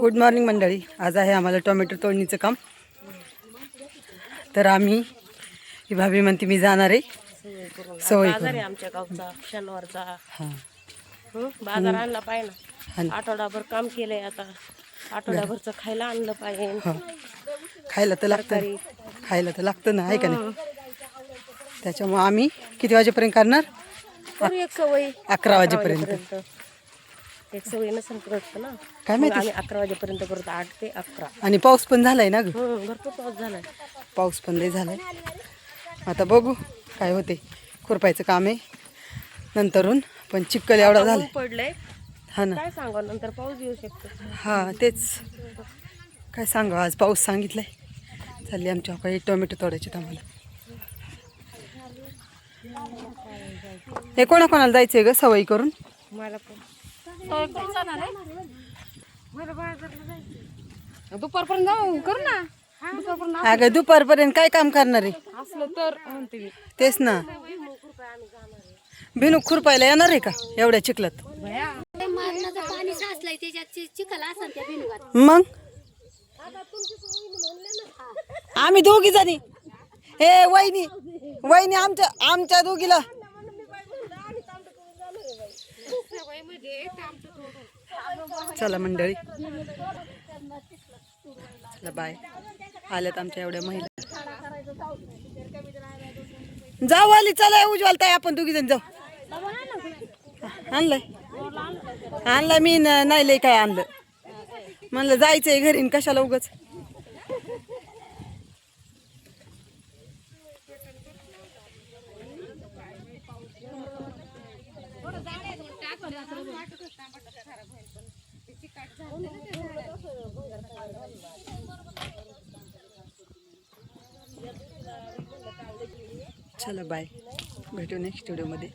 Good morning मंडळी. आज आहे आम्हाला टोमॅटो तोडणीचं काम. तर आम्ही ही भाभी म्हणते मी जाणार आहे सवय बाजार आहे आमच्या गावचा शनिवारचा. हां बाजार आणला पाहिजे हां ना. आठवडाभर काम केलंय आता. आठवडाभरचं खायला आणलं पाहिजे. हो खायला तर लागतं, खायला तर लागतं ना, आहे का नाही? त्याच्यामुळं आम्ही किती वाजेपर्यंत करणार? तर एक सवय 11 वाजेपर्यंत. एक सवय नसेल करत ना, काय मग माहिती. आम्ही 11 वाजेपर्यंत करतो. 8 ते 11. आणि पाऊस पण झालाय ना ग, भरपूर पाऊस झालाय. पाऊस पण लय झालाय. आता बघू काय होते. खुरपायचं काम आहे नंतरून, पण चिखल एवढा झाला पडलंय. हा ना. काय सांगा, नंतर पाऊस येऊ शकतो. हा तेच काय सांगा, आज पाऊस सांगितलाय. चालली आमच्या काही टोमॅटो तोडायचे आम्हाला. हे कोणाकोणाला जायचंय ग सवयी करून? मला पण दुपारपर्यंत जाऊ करू ना. अगं दुपारपर्यंत काय काम करणार आहे? असलं तर म्हणते मी. तेच ना, भिनुक खुरपायला येणार आहे का एवढ्या चिखलात? पाणी साचलंय त्याच्यात चिखल असं त्या भिनुगात. मग आम्ही दोघी जणी, हे वहिनी वहिनी आमच्या दोघीला. चला मंडळी, चला बाय. आल्यात आमच्या एवढ्या महिला. जाऊ आली, चला उज्ज्वल ताई, आपण दोघी जण जाऊ. आणलंय आणलं मी नाही लय काय आणलं, म्हणलं जायचंय घरी कशाला उगच. चला बाय, भेटू नेक्स्ट व्हिडिओमध्ये.